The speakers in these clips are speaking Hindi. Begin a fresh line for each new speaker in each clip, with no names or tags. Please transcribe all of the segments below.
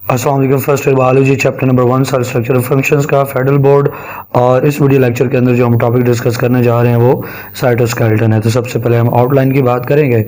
अस्सलाम वालेकुम। First year biology chapter number 1 cell structure functions का फेडरल बोर्ड। और इस वीडियो लेक्चर के अंदर जो हम टॉपिक डिस्कस करने जा रहे हैं वो साइटोस्केलेटन है। तो सबसे पहले हम आउटलाइन की बात करेंगे।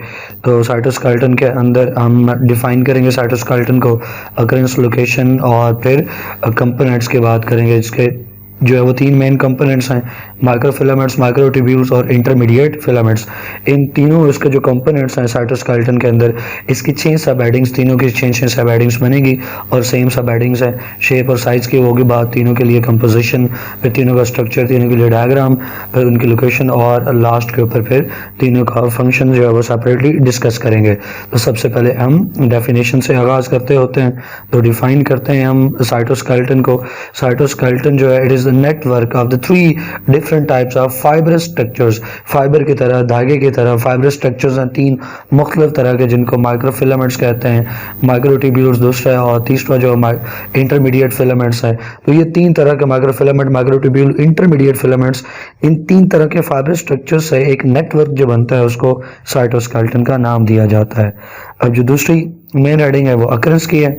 तो साइटोस्केलेटन के अंदर हम डिफाइन करेंगे साइटोस्केलेटन को, अकरेंस, लोकेशन, और फिर कंपोनेंट्स की बात करेंगे। इसके जो है वो 3 मेन कंपोनेंट्स हैं, माइक्रोफिलामेंट्स, माइक्रोट्यूब्यूल्स और इंटरमीडिएट फिलामेंट्स। इन तीनों इसके जो कंपोनेंट्स हैं साइटोस्केलेटन के अंदर, इसकी 6 सब हेडिंग्स, तीनों की 6 सब हेडिंग्स बनेगी और सेम सब हेडिंग्स हैं। शेप और साइज की होगी बात, तीनों के लिए कंपोजिशन, फिर तीनों का स्ट्रक्चर, तीनों के लिए डायग्राम, फिर उनकी लोकेशन, और लास्ट के ऊपर फिर तीनों का फंक्शन जो है वो सेपरेटली डिस्कस करेंगे। तो सबसे पहले हम डेफिनेशन से आगाज़ करते होते हैं। तो डिफाइन करते हैं हम साइटोस्केलेटन को। साइटोस्केलेटन जो है, it is network of the 3 different types of fibrous structures. Fibre की तरह, धागे की तरह फाइबरस स्ट्रक्चर्स हैं 3 मुख्तलिफ तरह के, जिनको माइक्रोफिलामेंट्स कहते हैं, माइक्रोट्यूब्यूल्स दूसरा है, और तीसरा जो इंटरमीडिएट फिलामेंट्स है। तो ये 3 तरह के माइक्रोफिलामेंट, माइक्रोट्यूब्यूल, इंटरमीडिएट फिलामेंट्स, इन 3 तरह के फाइबरस स्ट्रक्चर्स से एक नेटवर्क जो बनता है उसको साइटोस्केलेटन का नाम दिया जाता है। अब जो दूसरी मेन हेडिंग है वो अकरेंस की है।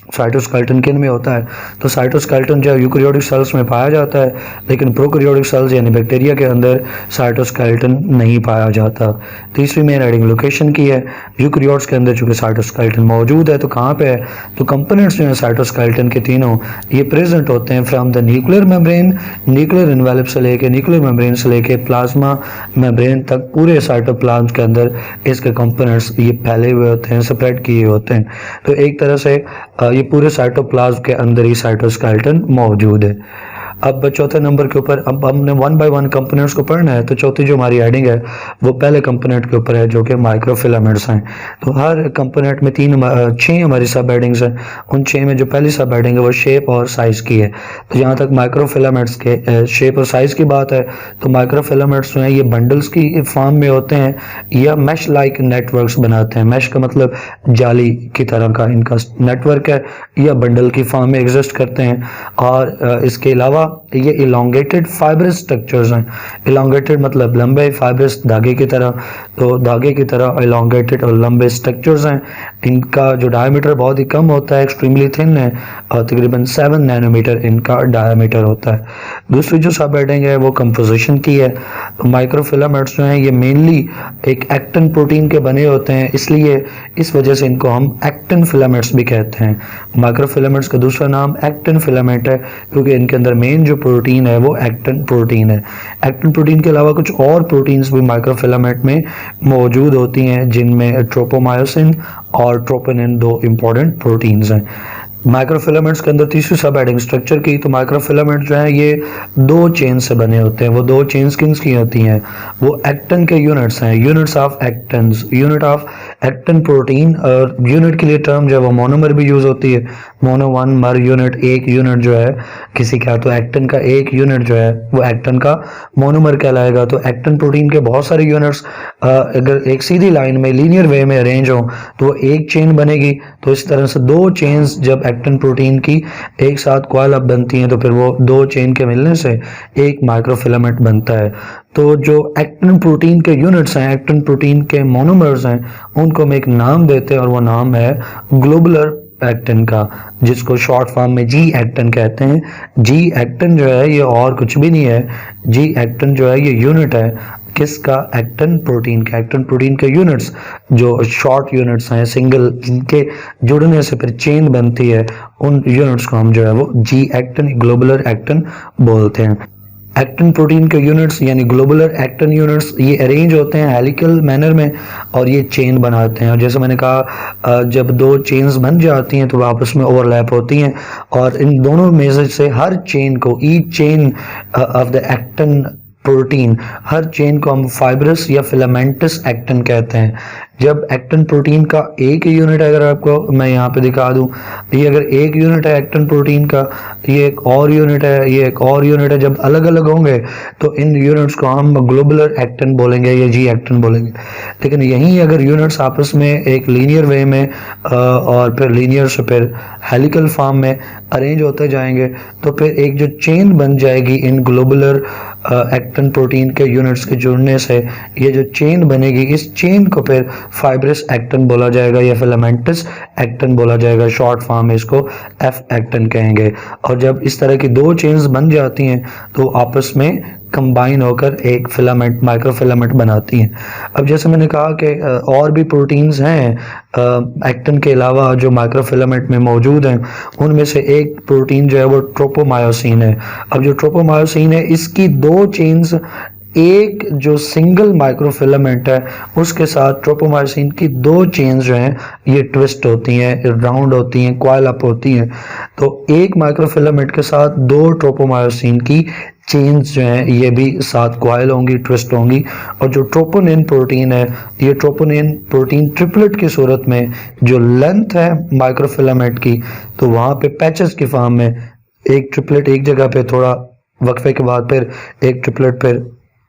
साइटोस्केलेटन किन में होता है? तो साइटोस्केलेटन जो यूकेरियोटिक सेल्स में पाया जाता है, लेकिन प्रोकैरियोटिक सेल्स यानी बैक्टीरिया के अंदर साइटोस्केलेटन नहीं पाया जाता। तीसरी मेन हेडिंग लोकेशन की है। यूकेरियोट्स के अंदर चूंकि साइटोस्केलेटन मौजूद है तो कहाँ पे है? तो कंपोनेंट्स जो है साइटोस्केलेटन के तीनों ये प्रेजेंट होते हैं from the nuclear membrane, nuclear envelope से लेके, न्यूक्लियर मेम्ब्रेन से लेके प्लाज्मा मेम्ब्रेन तक, पूरे साइटोप्लाज्म के अंदर इसके कंपोनेंट्स ये फैले हुए होते हैं, स्प्रेड किए होते हैं। तो एक तरह से ये पूरे साइटोप्लाज्म के अंदर ही साइटोस्केलेटन मौजूद है। अब चौथे नंबर के ऊपर अब हमने 1 बाय 1 कंपोनेंट्स को पढ़ना है। तो चौथी जो हमारी हेडिंग है वो पहले कंपोनेंट के ऊपर है, जो कि माइक्रोफिलामेंट्स हैं। तो हर कंपोनेंट में 6 हमारी सब हेडिंग्स हैं। उन 6 में जो पहली सब हेडिंग है वो शेप और साइज की है। तो जहाँ तक माइक्रोफिलामेंट्स के शेप और साइज की बात है, तो माइक्रोफिलामेंट्स जो हैं ये बंडल्स की फॉर्म में होते हैं या मैश लाइक नेटवर्क्स बनाते हैं। मैश का मतलब जाली की तरह का इनका नेटवर्क है, या बंडल की फॉर्म में एग्जिस्ट करते हैं। और इसके अलावा ये इलोंगेटेड फाइबरस स्ट्रक्चर्स हैं। इलोंगेटेड मतलब लंबे, फाइबरस धागे की तरह। तो धागे की तरह इलोंगेटेड और लंबे स्ट्रक्चर्स हैं। इनका जो डायमीटर बहुत ही कम होता है, एक्सट्रीमली थिन है, और तकरीबन 7 नैनोमीटर इनका डायमीटर होता है। दूसरी जो सब हेडिंग है वो कंपोजिशन की है। तो माइक्रोफिलामेंट्स जो हैं ये मेनली एक एक्टिन प्रोटीन के बने होते हैं, इसलिए इस वजह से इनको हम एक्टिन फिलामेंट्स भी कहते हैं। माइक्रोफिलामेंट्स का दूसरा नाम एक्टिन फिलामेंट है, क्योंकि इनके अंदर मेन जो प्रोटीन है वो एक्टिन प्रोटीन है। एक्टिन प्रोटीन के अलावा कुछ और प्रोटीन्स भी माइक्रोफिलामेंट में मौजूद होती हैं, जिनमें ट्रोपोमायोसिन और ट्रोपोनिन 2 इंपॉर्टेंट प्रोटीन्स हैं। माइक्रोफिलामेंट्स के अंदर तीसरी सब हेडिंग स्ट्रक्चर की। तो माइक्रोफिलामेंट जो है ये 2 चेन से बने होते हैं। वो 2 चेन्स किन्स की होती हैं? वो एक्टिन के यूनिट्स हैं, units of actins, unit of actin protein. और यूनिट के लिए टर्म जो है वो मोनोमर भी यूज होती है। मोनो 1 मर यूनिट, एक यूनिट जो है किसी का, तो एक्टिन का एक यूनिट जो है वो एक्टिन का मोनोमर कहलाएगा। तो एक्टिन प्रोटीन के बहुत सारे यूनिट्स अगर एक सीधी लाइन में लीनियर वे में अरेंज हो तो वो एक चेन बनेगी। तो इस तरह से 2 चेन्स जब एक्टिन प्रोटीन की एक साथ कॉइल अप बनती हैं तो फिर वो 2 चेन के मिलने से एक माइक्रोफिलामेंट बनता है। तो जो एक्टिन प्रोटीन के यूनिट्स हैं, एक्टिन प्रोटीन के मोनोमर्स हैं, उनको हम एक नाम देते हैं और वो नाम है ग्लोबुलर एक्टिन का, जिसको शॉर्ट फॉर्म में जी एक्टिन कहते हैं। जी एक्टिन जो है ये और कुछ भी नहीं है। जी एक्टिन जो है ये यूनिट है किसका? एक्टिन प्रोटीन का। एक्टिन प्रोटीन के यूनिट्स जो शॉर्ट यूनिट्स हैं, सिंगल, जिनके जुड़ने से फिर चेन बनती है, उन यूनिट्स को हम जो है वो जी एक्टिन, ग्लोबुलर एक्टिन बोलते हैं। एक्टिन प्रोटीन के यूनिट्स यानी ग्लोबुलर एक्टिन यूनिट्स ये अरेंज होते हैं हेलिकल मैनर में और ये चेन बनाते हैं। और जैसे मैंने कहा, जब 2 चेन्स बन जाती हैं तो वो आपस में ओवरलैप होती हैं, और इन दोनों में से हर चेन को, each chain of the actin protein, her chain को हम फाइब्रस या फिलामेंटस एक्टिन कहते हैं। जब एक्टिन प्रोटीन का एक ही यूनिट है, अगर आपको मैं यहाँ पे दिखा दूं, ये अगर एक यूनिट है एक्टिन प्रोटीन का, ये एक और यूनिट है, ये एक और यूनिट है, जब अलग अलग होंगे तो इन यूनिट्स को हम ग्लोबुलर एक्टिन बोलेंगे या जी एक्टिन बोलेंगे। लेकिन यहीं अगर यूनिट्स आपस में एक लीनियर वे में और फिर लीनियर से फिर हेलिकल फॉर्म में अरेंज होते जाएंगे तो फिर एक जो चेन बन जाएगी इन ग्लोबुलर एक्टिन प्रोटीन के यूनिट्स के जुड़ने से ये जो चेन बनेगी, इस चेन को फिर फाइब्रस एक्टिन बोला जाएगा या फिलामेंटस एक्टिन बोला जाएगा। शॉर्ट फॉर्म में इसको एफ एक्टिन कहेंगे। और जब इस तरह की दो चेन्स बन जाती हैं तो आपस में कंबाइन होकर एक फिलामेंट, माइक्रोफिलामेंट बनाती हैं। अब जैसे मैंने कहा कि और भी प्रोटीन्स हैं एक्टिन के अलावा जो माइक्रोफिलामेंट में मौजूद हैं, उनमें से एक प्रोटीन जो है वो ट्रोपोमायोसिन है। अब जो ट्रोपोमायोसिन है, इसकी दो चेन्स, एक जो सिंगल माइक्रोफिलामेंट है उसके साथ ट्रोपोमायोसिन की दो चेन्स जो हैं ये ट्विस्ट होती हैं, राउंड होती हैं, कॉइल अप होती हैं। तो एक माइक्रोफिलामेंट के साथ दो ट्रोपोमायोसिन की चेन्स जो हैं ये भी साथ कॉइल होंगी, ट्विस्ट होंगी। और जो ट्रोपोनिन प्रोटीन है, ये ट्रोपोनिन प्रोटीन ट्रिपलेट की सूरत में जो लेंथ है माइक्रोफिलामेंट की, तो वहाँ पे पैचेस की फॉर्म में एक ट्रिपलेट एक जगह पे, थोड़ा वक्फे के बाद फिर एक ट्रिपलेट,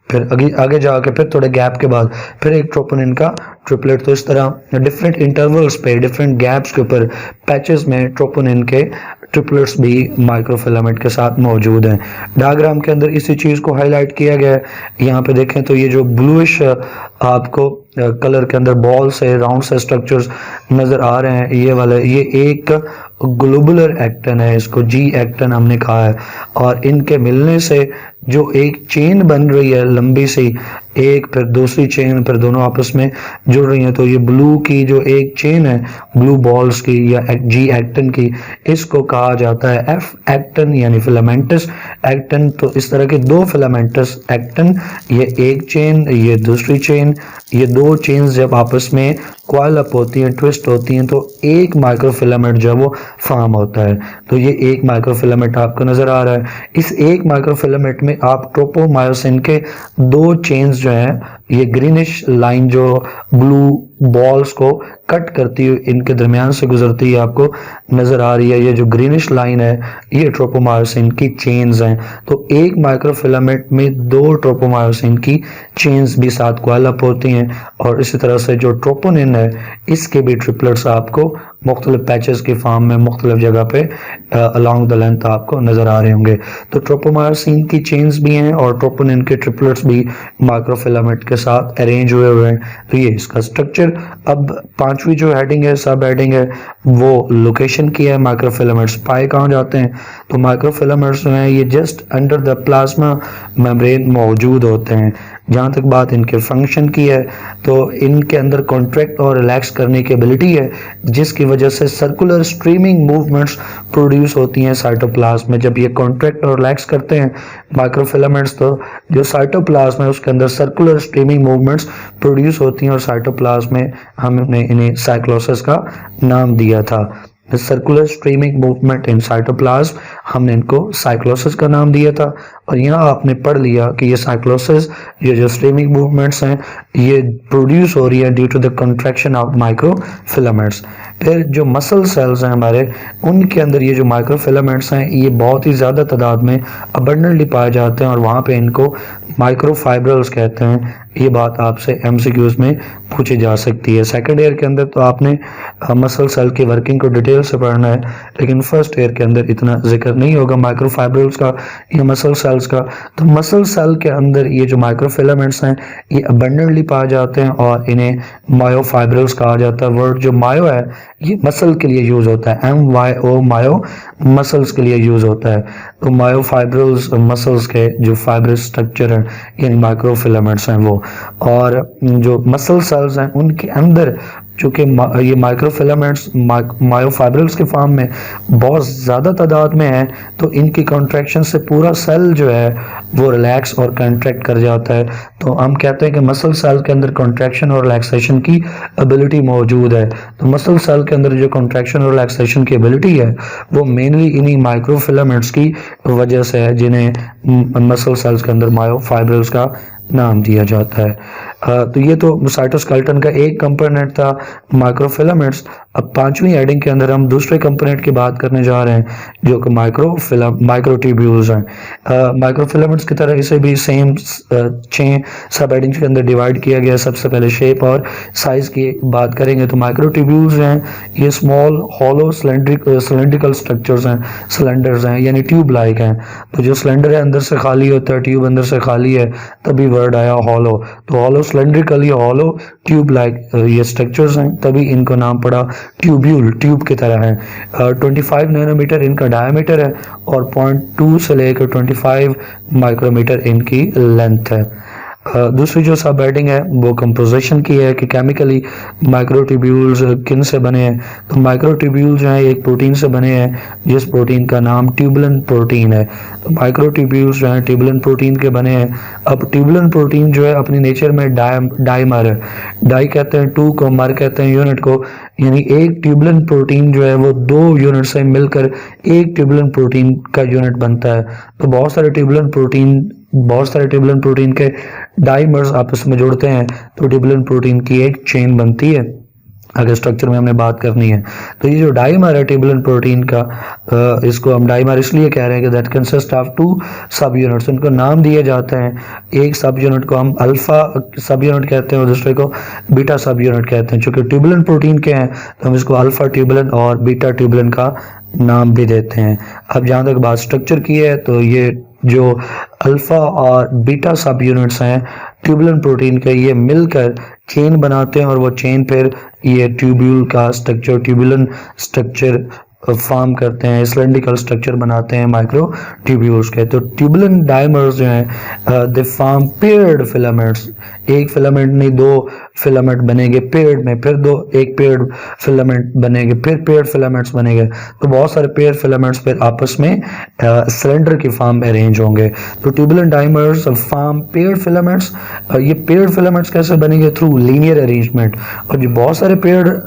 फिर आगे जाके फिर थोड़े गैप के बाद फिर एक ट्रोपोनिन का ट्रिपलेट। तो इस तरह डिफरेंट इंटरवल्स पे, डिफरेंट गैप्स के ऊपर पैचेस में ट्रोपोनिन के ट्रिपलेट्स भी माइक्रोफिलामेंट के साथ मौजूद हैं। डायग्राम के अंदर इसी चीज़ को हाईलाइट किया गया है। यहाँ पे देखें तो ये जो ब्लूइश आपको कलर के अंदर बॉल से, राउंड से स्ट्रक्चर्स नज़र आ रहे हैं, ये वाले, ये एक ग्लोबुलर एक्टिन है, इसको जी एक्टिन हमने कहा है। और इनके मिलने से जो एक चेन बन रही है लंबी सी, एक फिर दूसरी चेन, फिर दोनों आपस में जुड़ रही हैं, तो ये ब्लू की जो एक चेन है, ब्लू बॉल्स की या जी एक्टिन की, इसको कहा जाता है एफ एक्टिन यानी फिलामेंटस एक्टिन। तो इस तरह के दो फिलामेंटस एक्टिन, ये एक चेन, ये दूसरी चेन, ये दो चेन्स जब आपस में कॉइल अप होती हैं, ट्विस्ट होती हैं, तो एक माइक्रोफिलामेंट जो है वो फॉर्म होता है। तो ये एक माइक्रोफिलामेंट आपको नजर आ रहा है। इस एक माइक्रोफिलामेंट में आप ट्रोपोमायोसिन के दो चेन्स जो हैं, ये ग्रीनिश लाइन जो ब्लू बॉल्स को कट करती हुई इनके दरमियान से गुजरती है आपको नजर आ रही है। ये जो ग्रीनिश लाइन है ये ट्रोपोमायोसिन की चेन्स हैं। तो एक माइक्रोफिलामेंट में दो ट्रोपोमायोसिन की चेन्स भी साथ कॉइल अप होती हैं। और इसी तरह से जो ट्रोपोनिन है, इसके भी ट्रिपलेट्स आपको मुख्तलिफ पैचेस की फॉर्म में मुख्तलिफ जगह पे अलॉन्ग द लेंथ आपको नजर आ रहे होंगे। तो ट्रोपोमायोसिन की चेन्स भी हैं और ट्रोपोनिन के ट्रिपलेट्स भी माइक्रोफिलामेंट के साथ अरेंज हुए हैं। तो ये इसका स्ट्रक्चर। अब पांचवी जो हेडिंग है, सब हेडिंग है, वो लोकेशन की है। माइक्रोफिलामेंट्स पाए कहाँ जाते हैं? तो माइक्रोफिलामेंट्स जो हैं ये just under the plasma membrane मौजूद होते हैं। जहाँ तक बात इनके फंक्शन की है, तो इनके अंदर कॉन्ट्रैक्ट और रिलैक्स करने की एबिलिटी है, जिसकी वजह से सर्कुलर स्ट्रीमिंग मूवमेंट्स प्रोड्यूस होती हैं साइटोप्लाज्म में। जब ये कॉन्ट्रैक्ट और रिलैक्स करते हैं माइक्रोफिलामेंट्स, तो जो साइटोप्लाज्म है उसके अंदर सर्कुलर स्ट्रीमिंग मूवमेंट्स प्रोड्यूस होती हैं और साइटोप्लाज्म में हमने इन्हें साइक्लोसिस का नाम दिया था। Circular streaming movement in cytoplasm, हमने इनको साइक्लोसिस का नाम दिया था। और यहाँ आपने पढ़ लिया कि ये साइक्लोसिस, ये जो स्ट्रीमिंग मूवमेंट्स हैं, ये प्रोड्यूस हो रही है due to the contraction of microfilaments. फिर जो मसल सेल्स हैं हमारे, उनके अंदर ये जो माइक्रोफिलामेंट्स हैं ये बहुत ही ज़्यादा तादाद में अबंडेंटली पाए जाते हैं और वहाँ पे इनको माइक्रोफाइब्रल्स कहते हैं। ये बात आपसे एमसीक्यूज में पूछी जा सकती है। सेकंड ईयर के अंदर तो आपने मसल सेल की वर्किंग को डिटेल से पढ़ना है, लेकिन फर्स्ट ईयर के अंदर इतना जिक्र नहीं होगा माइक्रोफाइब्रल्स का या मसल सेल्स का। तो मसल सेल के अंदर ये जो माइक्रोफिलामेंट्स हैं ये अबंडेंटली पाए जाते हैं और इन्हें मायोफाइब्रल्स कहा जाता है। वर्ड जो मायो है ये मसल के लिए यूज होता है, MYO, मायो मसल्स के लिए यूज होता है। तो मायोफाइब्रल्स मसल्स के जो फाइब्रस स्ट्रक्चर है यानी माइक्रोफिलामेंट्स हैं वो। और जो मसल सेल्स हैं उनके अंदर चूँकि ये माइक्रोफिलामेंट्स मायोफाइब्रल्स के फॉर्म में बहुत ज़्यादा तादाद में है, तो इनकी कॉन्ट्रैक्शन से पूरा सेल जो है वो रिलैक्स और कॉन्ट्रैक्ट कर जाता है। तो हम कहते हैं कि मसल सेल के अंदर कॉन्ट्रैक्शन और रिलैक्सेशन की एबिलिटी मौजूद है। तो मसल सेल के अंदर जो कॉन्ट्रैक्शन और रिलैक्सेशन की एबिलिटी है वो मेनली इन्हीं माइक्रोफिलामेंट्स की वजह से है, जिन्हें मसल सेल्स के अंदर मायोफाइब्रल्स का नाम दिया जाता है। तो ये तो साइटोस्केलेटन का एक कंपोनेंट था माइक्रोफिलामेंट्स। अब पांचवी हेडिंग के अंदर हम दूसरे कंपोनेंट की बात करने जा रहे हैं जो कि माइक्रोट्यूब्यूल्स हैं। माइक्रोफिलामेंट्स की तरह इसे भी सेम 6 सब हेडिंग्स के अंदर डिवाइड किया गया। सबसे पहले शेप और साइज की बात करेंगे तो माइक्रोट्यूब्यूल्स हैं ये स्मॉल हॉलो सिलेंड्रिकल स्ट्रक्चर्स हैं, सिलेंडर्स हैं, यानी ट्यूब लाइक हैं। तो जो सिलेंडर है अंदर से खाली होता है, ट्यूब अंदर से खाली है, तभी वर्ड आया हॉलो। तो हॉलो सिलेंड्रिकल या हॉलो ट्यूब लाइक ये स्ट्रक्चर्स हैं, तभी इनको नाम पड़ा ट्यूब्यूल, ट्यूब की तरह है। 25 नैनोमीटर इनका डायमीटर है और 0.2 से लेकर 25 माइक्रोमीटर इनकी लेंथ है। दूसरी जो सब हेडिंग है वो कंपोजिशन की है कि केमिकली माइक्रोट्यूब्यूल्स किन से बने हैं। तो माइक्रोट्यूब्यूल्स जो हैं एक प्रोटीन से बने हैं जिस प्रोटीन का नाम ट्यूबुलिन प्रोटीन है। तो माइक्रोट्यूब्यूल्स जो हैं ट्यूबुलिन प्रोटीन के बने हैं। अब ट्यूबुलिन प्रोटीन जो है अपनी नेचर में डाइमर है। डाई कहते हैं 2 को, मर कहते हैं यूनिट को, यानी एक ट्यूबुलिन प्रोटीन जो है वो 2 यूनिट से मिलकर एक ट्यूबुलिन प्रोटीन का यूनिट बनता है। तो बहुत सारे ट्यूबुलिन प्रोटीन के डाइमर्स आपस में जुड़ते हैं तो ट्यूबुलिन प्रोटीन की एक चेन बनती है। अगर स्ट्रक्चर में हमने बात करनी है तो ये जो डाइमर है ट्यूबुलिन प्रोटीन का, इसको हम डाइमर इसलिए कह रहे हैं कि दैट कंसिस्ट ऑफ 2 सब यूनिट्स। उनको नाम दिए जाते हैं, एक सब यूनिट को हम अल्फा सब यूनिट कहते हैं और दूसरे को बीटा सब यूनिट कहते हैं। चूंकि ट्यूबुलिन प्रोटीन के हैं तो हम इसको अल्फा ट्यूबुलिन और बीटा ट्यूबुलिन का नाम भी देते हैं। अब जहाँ तक बात स्ट्रक्चर की है तो ये जो अल्फा और बीटा सब यूनिट्स हैं ट्यूबुलिन प्रोटीन के, ये मिलकर चेन बनाते हैं और वो चेन फिर ये ट्यूब्यूल का स्ट्रक्चर, ट्यूबुलिन स्ट्रक्चर फॉर्म करते हैं, सिलेंड्रिकल स्ट्रक्चर बनाते हैं माइक्रो ट्यूब्यूल्स के। तो ट्यूबुलिन डाइमर्स जो हैं दे फॉर्म पेयर्ड फिलामेंट्स। एक फिलामेंट नहीं 2 फिलामेंट बनेंगे पेयर्ड में, फिर एक पेयर्ड फिलामेंट बनेंगे, फिर पेयर्ड फिलामेंट्स बनेंगे। तो बहुत सारे पेयर्ड फिलामेंट्स फिर आपस में सिलेंडर की फॉर्म में अरेंज होंगे। तो tubulin dimers form paired filaments. ये पेयर्ड फिलामेंट्स कैसे बनेंगे? Through linear arrangement. और जो बहुत सारे पेयर्ड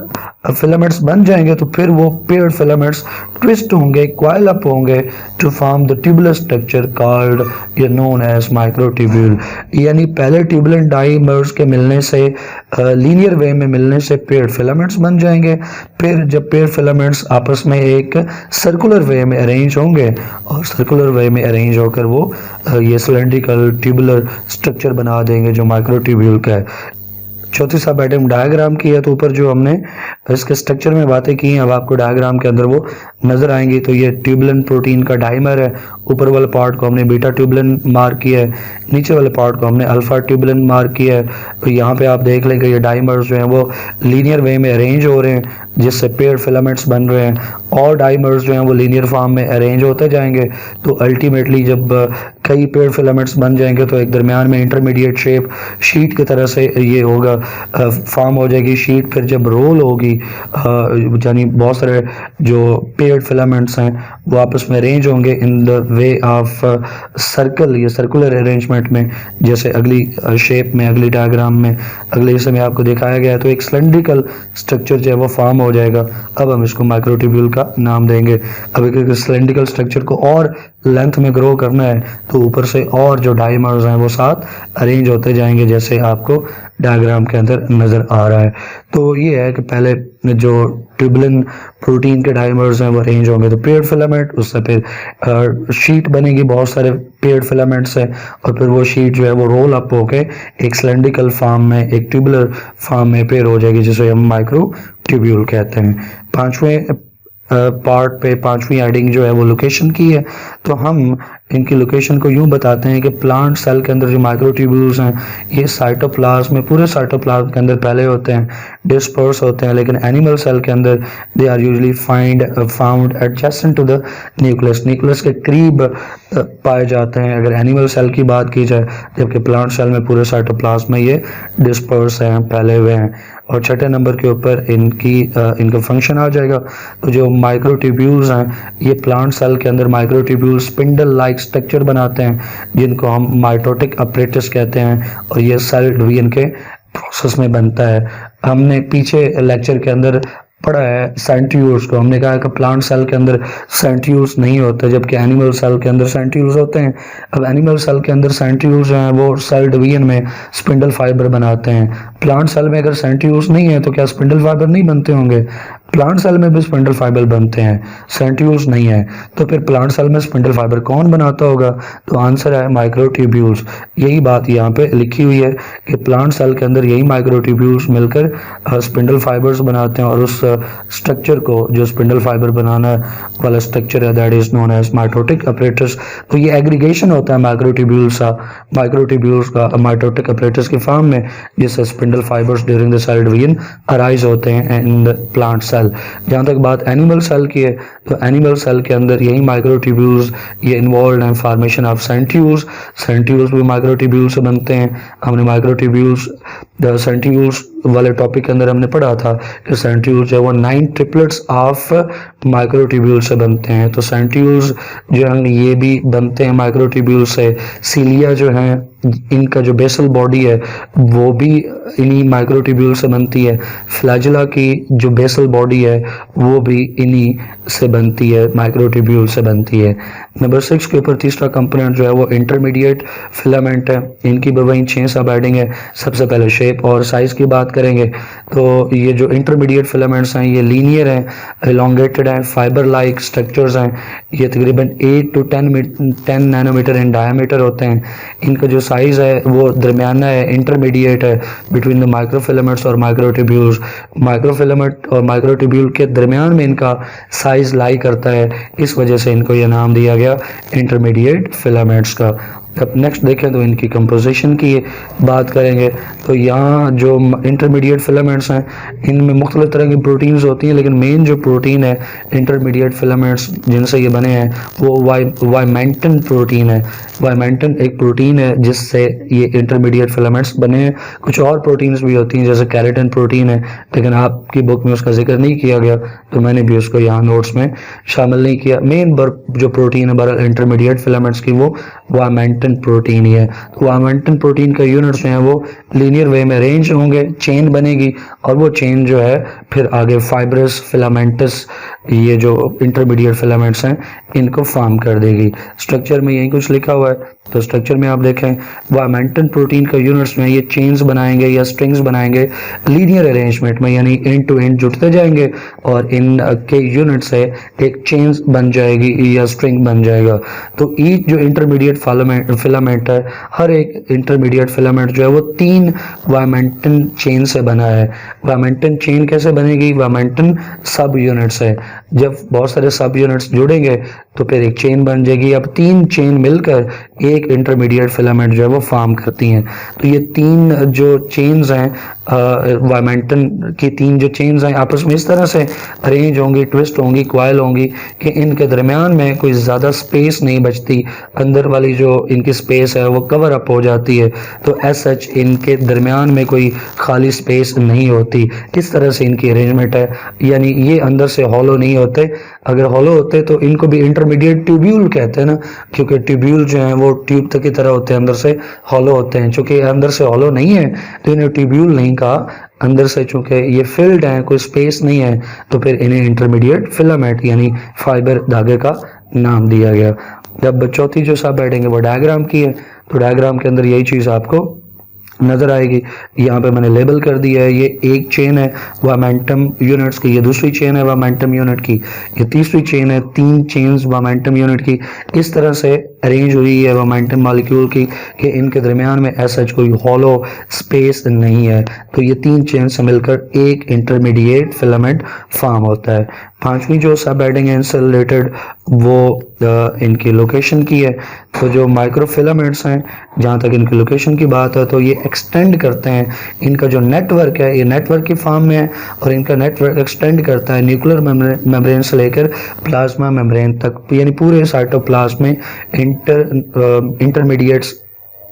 फिलामेंट्स बन जाएंगे तो फिर वो पेयर्ड फिलामेंट्स ट्विस्ट होंगे, कॉइल अप होंगे to form the tubular structure called known as microtubule. यानी पहले ट्यूबुलिन डाइमर्स के मिलने से, लीनियर वे में मिलने से पेयर्ड फिलामेंट्स बन जाएंगे। फिर जब पेयर्ड फिलामेंट्स आपस में एक सर्कुलर वे में अरेंज होंगे और सर्कुलर वे में अरेंज होकर वो ये सिलेंड्रिकल ट्यूबुलर स्ट्रक्चर बना देंगे जो माइक्रोट्यूब्यूल का है। चौथी सब आइटम डायग्राम की है। तो ऊपर जो हमने इसके स्ट्रक्चर में बातें की हैं अब आपको डायग्राम के अंदर वो नजर आएंगी। तो ये ट्यूबुलिन प्रोटीन का डाइमर है, ऊपर वाले पार्ट को हमने बीटा ट्यूबुलिन मार्क किया है, नीचे वाले पार्ट को हमने अल्फा ट्यूबुलिन मार्क किया है। तो यहाँ पे आप देख लेंगे ये डाइमर्स जो हैं वो लीनियर वे में अरेंज हो रहे हैं जिससे पेयर्ड फिलामेंट्स बन रहे हैं और डाइमर्स जो हैं वो लीनियर फॉर्म में अरेंज होते जाएंगे। तो अल्टीमेटली जब कई पेयर्ड फिलामेंट्स बन जाएंगे तो एक दरमियान में इंटरमीडिएट शेप शीट की तरह से ये होगा, फॉर्म हो जाएगी शीट। फिर जब रोल होगी यानी बहुत सारे जो पेयर्ड फिलामेंट्स हैं वो आपस में अरेंज होंगे in the way of circle, ये सर्कुलर अरेंजमेंट में, जैसे अगली शेप में, अगली डायग्राम में, अगले हिस्से में आपको दिखाया गया है। तो एक सिलेंड्रिकल स्ट्रक्चर जो है वो फॉर्म हो जाएगा। अब हम इसको माइक्रोट्यूब्यूल का नाम देंगे। अब एक सिलेंड्रिकल स्ट्रक्चर को और लेंथ में ग्रो करना है तो ऊपर से और जो डाइमर्स हैं वो साथ अरेंज होते जाएंगे जैसे आपको डायग्राम के अंदर नजर आ रहा है। तो ये है कि पहले जो ट्यूबुलिन प्रोटीन के डाइमर्स हैं वो अरेंज होंगे तो पेयर्ड फिलामेंट, उससे फिर शीट बनेगी बहुत सारे पेयर्ड फिलामेंट्स है और फिर वो शीट जो है वो रोल अप होके एक सिलेंड्रिकल फॉर्म में, एक ट्यूबुलर फॉर्म में पेयर हो जाएगी जिसे हम माइक्रो ट्यूब्यूल कहते हैं। पांचवें पार्ट पे पांचवी हेडिंग जो है वो लोकेशन की है। तो हम इनकी लोकेशन को यूं बताते हैं कि प्लांट सेल के अंदर जो माइक्रोट्यूब्यूल्स हैं ये साइटोप्लाज्म में, पूरे साइटोप्लाज्म के अंदर पहले होते हैं, डिस्पर्स होते हैं, लेकिन एनिमल सेल के अंदर they are usually found adjacent to the nucleus, nucleus के करीब पाए जाते हैं अगर एनिमल सेल की बात की जाए, जबकि प्लांट सेल में पूरे साइटोप्लाज्म में ये डिस्पर्स हैं, फैले हुए हैं। और छठे नंबर के ऊपर इनका फंक्शन आ जाएगा। तो जो माइक्रोट्यूब्यूल्स हैं ये प्लांट सेल के अंदर माइक्रोट्यूब्यूल्स स्पिंडल लाइक स्ट्रक्चर बनाते हैं जिनको हम माइटोटिक अपरेटस कहते हैं और ये सेल डिवीजन के प्रोसेस में बनता है। हमने पीछे लेक्चर के अंदर पढ़ा है सेंट्रीओल्स को, हमने कहा कि प्लांट सेल के अंदर सेंट्रीओल्स नहीं होते जबकि एनिमल सेल के अंदर सेंट्रीओल्स होते हैं। अब एनिमल सेल के अंदर सेंट्रीओल्स जो हैं वो सेल डिवीजन में स्पिंडल फाइबर बनाते हैं। प्लांट सेल में अगर सेंट्रीओल्स नहीं है तो क्या स्पिंडल फाइबर नहीं बनते होंगे? प्लांट सेल में भी स्पिंडल फाइबर बनते हैं, सेंट्रियोल्स नहीं है। तो फिर प्लांट सेल में स्पिंडल फाइबर कौन बनाता होगा? तो आंसर है माइक्रोट्यूब्यूल्स। यही बात यहाँ पे लिखी हुई है कि प्लांट सेल के अंदर यही माइक्रोट्यूब्यूल्स मिलकर स्पिंडल फाइबर्स बनाते हैं, और उस स्ट्रक्चर को, जो स्पिंडल फाइबर बनाना वाला स्ट्रक्चर है, that is known as mitotic apparatus. तो ये एग्रीगेशन होता है माइक्रोट्यूब्यूल्स का माइटोटिक अपरेटस के फॉर्म में, जिससे spindle fibres during the cell division arise होते हैं इन द प्लांट सेल। जहाँ तक बात एनिमल सेल की है, तो एनिमल सेल के अंदर यही माइक्रोट्यूब्यूल्स ये इन्वॉल्व हैं फॉर्मेशन ऑफ सेंट्रियोल्स। सेंट्रियोल्स भी माइक्रोट्यूब्यूल्स से बनते हैं। हमने माइक्रोट्यूब्यूल्स सेंट्रियोल्स वाले टॉपिक के अंदर हमने पढ़ा था कि सेंट्रियोल्स जो है वो 9 ट्रिपलेट्स ऑफ माइक्रोट्यूब्यूल से बनते हैं। तो सेंट्रियोल्स जो हैं ये भी बनते हैं माइक्रोट्यूब्यूल से। सीलिया जो है, इनका जो बेसल बॉडी है वो भी इन्हीं माइक्रोट्यूब्यूल से बनती है। फ्लैजिला की जो बेसल बॉडी है वो भी इन्हीं से बनती है, माइक्रोट्यूब्यूल से बनती है। नंबर 6 के ऊपर तीसरा कंपोनेंट जो है वो इंटरमीडिएट फिलामेंट है। इनकी भी वही 6 सब हेडिंग है। सबसे पहले शेप और साइज की बात करेंगे। तो ये जो इंटरमीडिएट फिलामेंट्स हैं ये लीनियर हैं, एलोंगेटेड हैं, फाइबर लाइक स्ट्रक्चर्स हैं। ये तकरीबन 8 to 10 नैनोमीटर इन डायमीटर होते हैं। इनका जो साइज है वो दरमियाना है, इंटरमीडिएट है बिटवीन द माइक्रोफिलामेंट्स और माइक्रोट्यूब्यूल्स। माइक्रोफिलामेंट और माइक्रोट्यूब्यूल के दरमियान में इनका साइज लाई करता है, इस वजह से इनको यह नाम दिया गया इंटरमीडिएट फिलामेंट्स का। अब नेक्स्ट देखें तो इनकी कंपोजिशन की बात करेंगे। तो यहाँ जो इंटरमीडिएट फिलामेंट्स हैं इनमें मुख्तलिफ तरह की प्रोटीन्स होती हैं, लेकिन मेन जो प्रोटीन है इंटरमीडिएट फिलामेंट्स जिनसे ये बने हैं वो वाइमेंटन प्रोटीन है। वाइमेंटन एक प्रोटीन है जिससे ये इंटरमीडिएट फिलामेंट्स बने हैं। कुछ और प्रोटीन्स भी होती हैं जैसे कैरेटिन प्रोटीन है, लेकिन आपकी बुक में उसका जिक्र नहीं किया गया तो मैंने भी उसको यहाँ नोट्स में शामिल नहीं किया। मेन जो प्रोटीन है बहरहाल इंटरमीडिएट फिलामेंट्स की वो वाइमेंटन प्रोटीन ही है। तो वाइमेंटन प्रोटीन का यूनिट्स हैं वो लीनियर वे में अरेंज होंगे, चेन बनेगी, और वो चेन जो है फिर आगे फाइब्रस फिलामेंटस, ये जो इंटरमीडिएट फिलामेंट्स हैं इनको फॉर्म कर देगी। स्ट्रक्चर में यही कुछ लिखा हुआ है। तो स्ट्रक्चर में आप देखें वाइमेंटन प्रोटीन का यूनिट्स में ये चेन्स बनाएंगे या स्ट्रिंग्स बनाएंगे लीनियर अरेंजमेंट में, यानी एंड टू एंड जुड़ते जाएंगे और इन के यूनिट से एक चेन्स बन जाएगी या स्ट्रिंग बन जाएगा। तो ईच जो इंटरमीडिएट फिलामेंट है, हर एक इंटरमीडिएट फिलामेंट जो है वो 3 वाइमेंटन चेन से बना है। वाइमेंटन चेन कैसे बनेगी? वाइमेंटन सब यूनिट से। जब बहुत सारे सब यूनिट्स जुड़ेंगे तो फिर एक चेन बन जाएगी। अब 3 चेन मिलकर एक इंटरमीडिएट फिलामेंट जो है वो फॉर्म करती हैं। तो ये 3 जो चेन्स हैं वाइमेंटन की 3 जो चेन्स हैं आपस में इस तरह से अरेंज होंगी, ट्विस्ट होंगी, क्वाइल होंगी कि इनके दरमियान में कोई ज़्यादा स्पेस नहीं बचती। अंदर वाली जो इनकी स्पेस है वो कवर अप हो जाती है। तो एज सच इनके दरमियान में कोई खाली स्पेस नहीं होती। इस तरह से इनकी अरेंजमेंट है, यानी ये अंदर से हॉलो नहीं होते। अगर हॉलो होते तो इनको भी इंटरमीडिएट ट्यूब्यूल कहते हैं ना, क्योंकि ट्यूब्यूल जो हैं वो ट्यूब तक की तरह होते हैं, अंदर से हॉलो होते हैं। चूंकि अंदर से हॉलो नहीं है तो इन्हें ट्यूब्यूल नहीं कहा। अंदर से चूंकि ये फिल्ड है, कोई स्पेस नहीं है, तो फिर इन्हें इंटरमीडिएट फिलामेंट यानी फाइबर धागे का नाम दिया गया। जब चौथी जो सब हेडिंग है वो डायग्राम की है। तो डायग्राम के अंदर यही चीज़ आपको नजर आएगी। यहाँ पे मैंने लेबल कर दिया है। ये एक चेन है वाइमेंटम यूनिट्स की, ये दूसरी चेन है वाइमेंटम यूनिट की, ये तीसरी चेन है। 3 चेन्स वाइमेंटम यूनिट की इस तरह से अरेंज हुई है वाइमेंटम मॉलिक्यूल की कि इनके दरमियान में ऐसा कोई हॉलो स्पेस नहीं है। तो ये 3 चेन से मिलकर एक इंटरमीडिएट फिलामेंट फॉर्म होता है। 5वीं जो सब हेडिंग है इनसे रिलेटेड वो इनकी लोकेशन की है। तो जो माइक्रोफिलामेंट्स हैं जहाँ तक इनकी लोकेशन की बात है तो ये एक्सटेंड करते हैं। इनका जो नेटवर्क है ये नेटवर्क की फॉर्म में है और इनका नेटवर्क एक्सटेंड करता है न्यूक्लियर मेम्ब्रेन से लेकर प्लाज्मा मेम्ब्रेन तक, यानी पूरे साइटोप्लाज्म में इंटरमीडिएट्स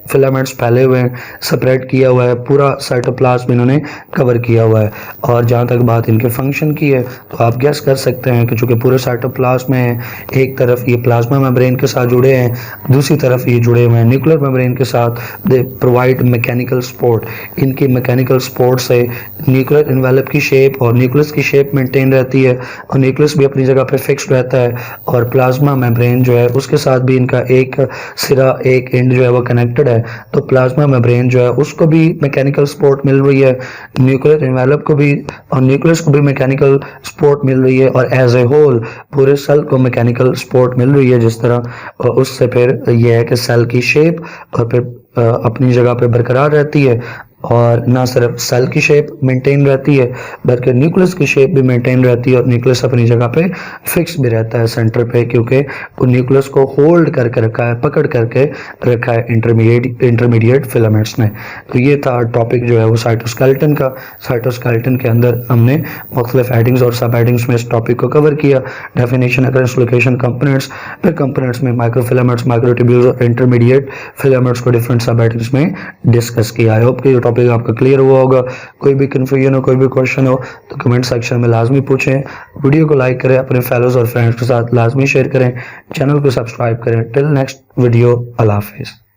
फिलामेंट्स फैले हुए हैं, सेपरेट किया हुआ है, पूरा साइटोप्लाज्म इन्होंने कवर किया हुआ है। और जहाँ तक बात इनके फंक्शन की है तो आप गेस कर सकते हैं कि चूँकि पूरे साइटोप्लाज्म में एक तरफ ये प्लाज्मा मेम्ब्रेन के साथ जुड़े हैं, दूसरी तरफ ये जुड़े हुए हैं न्यूक्लियर मेम्ब्रेन के साथ। They provide mechanical support. इनकी मैकेनिकल सपोर्ट से न्यूक्लियर इन्वेलप की शेप और न्यूक्लियस की शेप मेंटेन रहती है और न्यूक्लियस भी अपनी जगह पर फिक्स रहता है, और प्लाज्मा मेम्ब्रेन जो है उसके साथ भी इनका एक सिरा, एक एंड जो है वो कनेक्टेड है। है तो प्लाज्मा मेम्ब्रेन जो है उसको भी मैकेनिकल सपोर्ट मिल रही है, न्यूक्लियर एनवेलप को भी और न्यूक्लियस को भी मैकेनिकल सपोर्ट मिल रही है, और एज ए होल पूरे सेल को मैकेनिकल सपोर्ट मिल रही है। जिस तरह उससे फिर यह है कि सेल की शेप और फिर अपनी जगह पे बरकरार रहती है, और ना सिर्फ सेल की शेप मेंटेन रहती है बल्कि न्यूक्लियस की शेप भी मेंटेन रहती है, और न्यूक्लियस अपनी जगह पे फिक्स भी रहता है सेंटर पे, क्योंकि वो न्यूक्लियस को होल्ड करके रखा है, पकड़ करके रखा है इंटरमीडिएट फिलामेंट्स ने। तो ये था टॉपिक जो है वो साइटोस्केलेटन का। साइटोस्केलेटन के अंदर हमने मुख्तलिफ हेडिंग्स और सब हेडिंग्स में इस टॉपिक को कवर किया। डेफिनेशन, अकरेंस, लोकेशन, कंपोनेंट्स, फिर कंपोनेंट्स में माइक्रोफिलामेंट्स, माइक्रोट्यूब्यूल्स और इंटरमीडिएट फिलामेंट्स को डिफरेंट सब हेडिंग्स में डिस्कस किया। आई होप कि ये टॉपिक आपका क्लियर हुआ होगा। कोई भी कंफ्यूजन हो, कोई भी क्वेश्चन हो तो कमेंट सेक्शन में लाजमी पूछें। वीडियो को लाइक करें, अपने फेलोज और फ्रेंड्स के साथ लाजमी शेयर करें, चैनल को सब्सक्राइब करें। टिल नेक्स्ट वीडियो, अल्लाह हाफिज़।